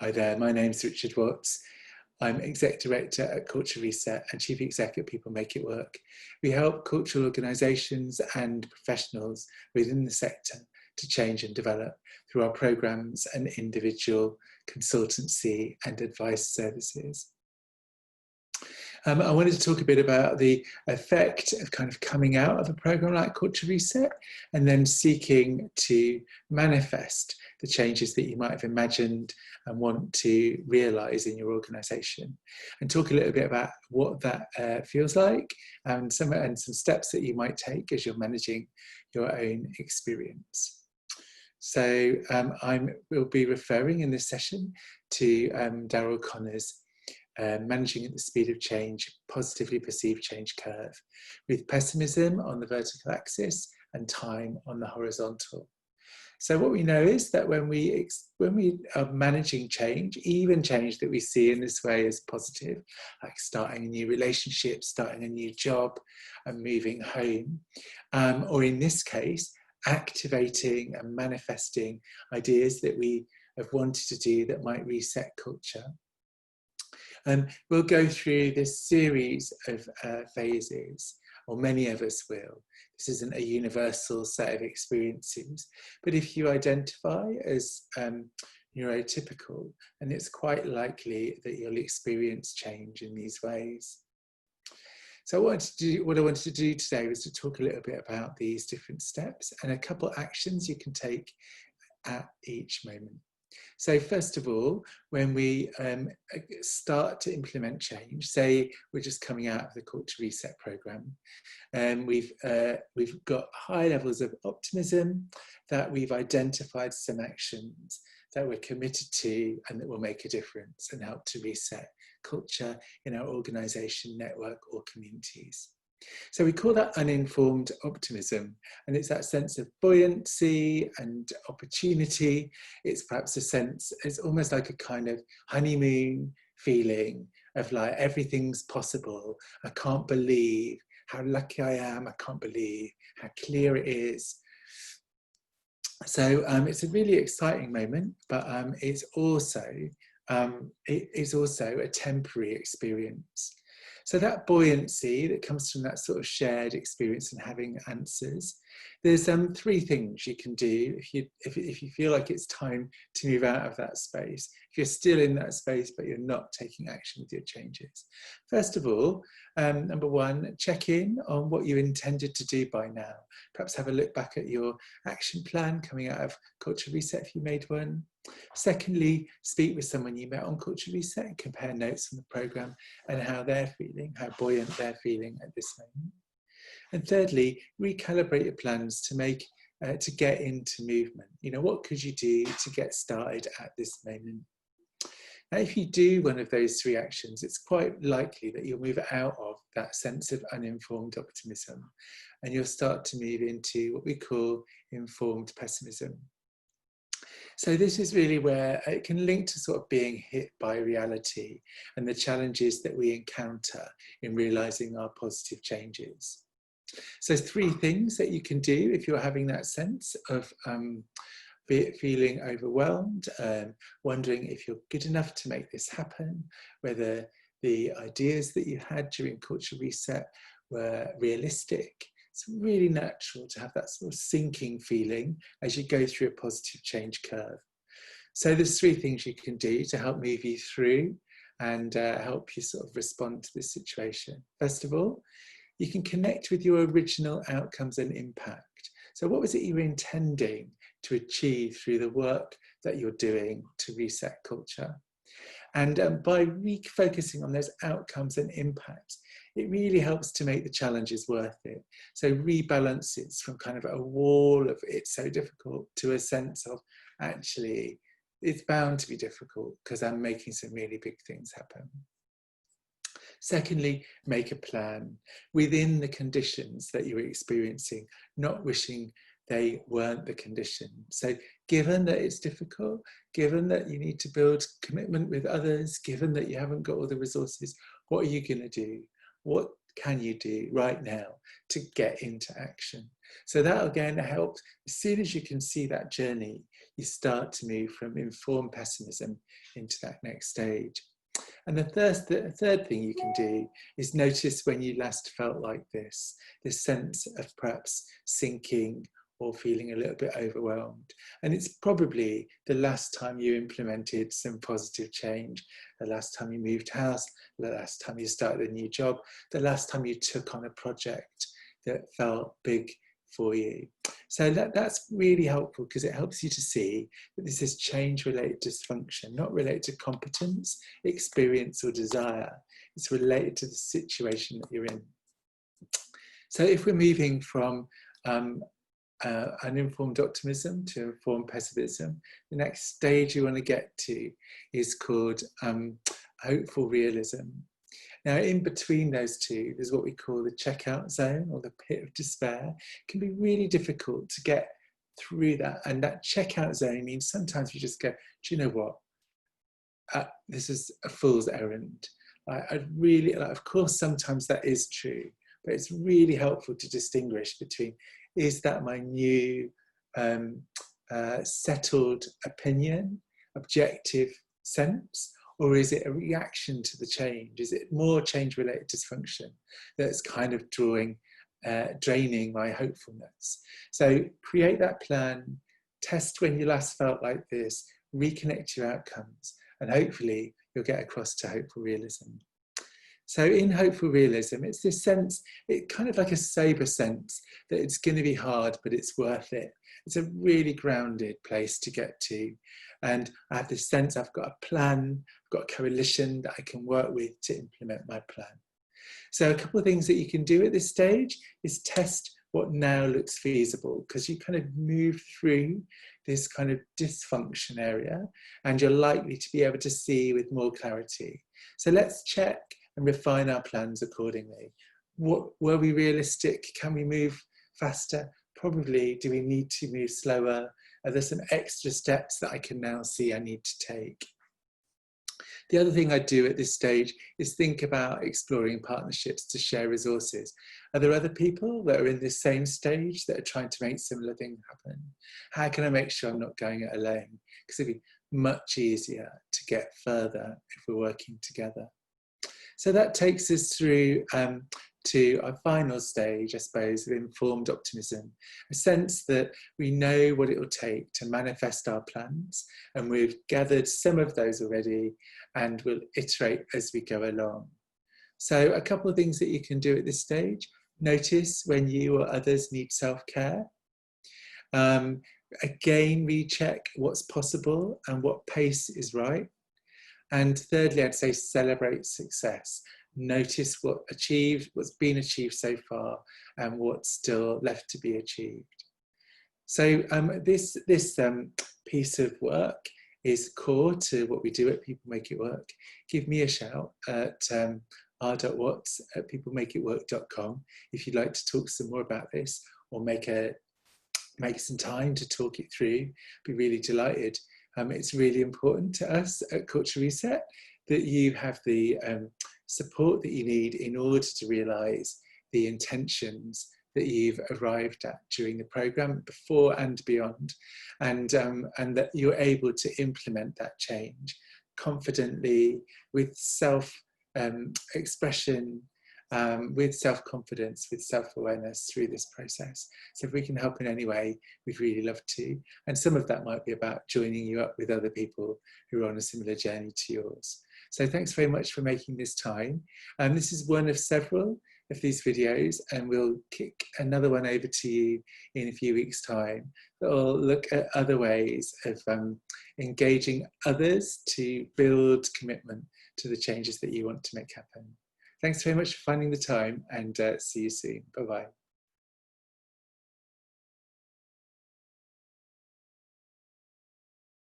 Hi there, my name's Richard Watts. I'm Exec Director at Culture Reset and Chief Exec at People Make It Work. We help cultural organisations and professionals within the sector to change and develop through our programmes and individual consultancy and advice services. I wanted to talk a bit about the effect of kind of coming out of a programme like Culture Reset and then seeking to manifest the changes that you might have imagined and want to realise in your organisation, and talk a little bit about what that feels like and some steps that you might take as you're managing your own experience. So I will be referring in this session to Darrell Connor's Managing at the Speed of Change, Positively Perceived Change Curve, with pessimism on the vertical axis and time on the horizontal. So what we know is that when we are managing change, even change that we see in this way as positive, like starting a new relationship, starting a new job and moving home, or in this case, activating and manifesting ideas that we have wanted to do that might reset culture. We'll go through this series of phases, or many of us will. This isn't a universal set of experiences, but if you identify as neurotypical, then it's quite likely that you'll experience change in these ways. So what I wanted to do today was to talk a little bit about these different steps and a couple of actions you can take at each moment. So first of all, when we start to implement change, say we're just coming out of the Culture Reset programme, we've got high levels of optimism that we've identified some actions that we're committed to and that will make a difference and help to reset culture in our organisation, network or communities. So we call that uninformed optimism, and it's that sense of buoyancy and opportunity. It's perhaps a sense, it's almost like a kind of honeymoon feeling of like everything's possible. I can't believe how lucky I am. I can't believe how clear it is. So it's a really exciting moment, but it's also a temporary experience. So that buoyancy that comes from that sort of shared experience and having answers, there's three things you can do if you feel like it's time to move out of that space. If you're still in that space but you're not taking action with your changes. First of all, number one, check in on what you intended to do by now. Perhaps have a look back at your action plan coming out of Culture Reset if you made one. Secondly, speak with someone you met on Culture Reset and compare notes from the programme and how they're feeling, how buoyant they're feeling at this moment. And thirdly, recalibrate your plans to get into movement. You know, what could you do to get started at this moment? Now, if you do one of those three actions, it's quite likely that you'll move out of that sense of uninformed optimism and you'll start to move into what we call informed pessimism. So this is really where it can link to sort of being hit by reality and the challenges that we encounter in realising our positive changes. So three things that you can do if you're having that sense of feeling overwhelmed, wondering if you're good enough to make this happen, whether the ideas that you had during Culture Reset were realistic. It's really natural to have that sort of sinking feeling as you go through a positive change curve. So there's three things you can do to help move you through and help you sort of respond to this situation. First of all, you can connect with your original outcomes and impact. So what was it you were intending to achieve through the work that you're doing to reset culture? And by refocusing on those outcomes and impacts, it really helps to make the challenges worth it. So rebalances from kind of a wall of it's so difficult to a sense of actually it's bound to be difficult because I'm making some really big things happen. Secondly, make a plan within the conditions that you're experiencing, not wishing they weren't the condition. So given that it's difficult, given that you need to build commitment with others, given that you haven't got all the resources, what are you going to do? What can you do right now to get into action? So that again helps. As soon as you can see that journey, you start to move from informed pessimism into that next stage. And the third thing you can do is notice when you last felt like this sense of perhaps sinking or feeling a little bit overwhelmed. And it's probably the last time you implemented some positive change, the last time you moved house, the last time you started a new job, the last time you took on a project that felt big for you. So that's really helpful because it helps you to see that this is change-related dysfunction, not related to competence, experience or desire. It's related to the situation that you're in. So if we're moving from uninformed optimism to informed pessimism, the next stage you want to get to is called hopeful realism. Now, in between those two, there's what we call the checkout zone or the pit of despair. It can be really difficult to get through that. And that checkout zone means sometimes you just go, do you know what? This is a fool's errand. Of course, sometimes that is true, but it's really helpful to distinguish between, is that my new settled opinion, objective sense, or is it a reaction to the change? Is it more change-related dysfunction that's kind of draining my hopefulness? So create that plan, test when you last felt like this, reconnect your outcomes, and hopefully you'll get across to hopeful realism. So in hopeful realism, it's this sense, it's kind of like a sober sense that it's going to be hard, but it's worth it. It's a really grounded place to get to. And I have this sense I've got a plan, I've got a coalition that I can work with to implement my plan. So a couple of things that you can do at this stage is test what now looks feasible, because you kind of move through this kind of dysfunction area and you're likely to be able to see with more clarity. So let's check and refine our plans accordingly. Were we realistic? Can we move faster? Probably. Do we need to move slower? Are there some extra steps that I can now see I need to take? The other thing I do at this stage is think about exploring partnerships to share resources. Are there other people that are in this same stage that are trying to make similar things happen? How can I make sure I'm not going it alone? Because it'd be much easier to get further if we're working together. So that takes us through to our final stage, I suppose, of informed optimism, a sense that we know what it will take to manifest our plans, and we've gathered some of those already, and we'll iterate as we go along. So a couple of things that you can do at this stage: notice when you or others need self-care. Again, recheck what's possible and what pace is right. And thirdly, I'd say celebrate success. Notice what's been achieved so far and what's still left to be achieved. So this piece of work is core to what we do at People Make It Work. Give me a shout at r.watts@peoplemakeitwork.com if you'd like to talk some more about this, or make some time to talk it through. Be really delighted. It's really important to us at Culture Reset that you have the support that you need in order to realise the intentions that you've arrived at during the programme, before and beyond, and that you're able to implement that change confidently, with self-expression, with self-confidence, with self-awareness through this process. So if we can help in any way, we'd really love to. And some of that might be about joining you up with other people who are on a similar journey to yours. So thanks very much for making this time. This is one of several of these videos, and we'll kick another one over to you in a few weeks' time that will look at other ways of engaging others to build commitment to the changes that you want to make happen. Thanks very much for finding the time, and see you soon. Bye-bye.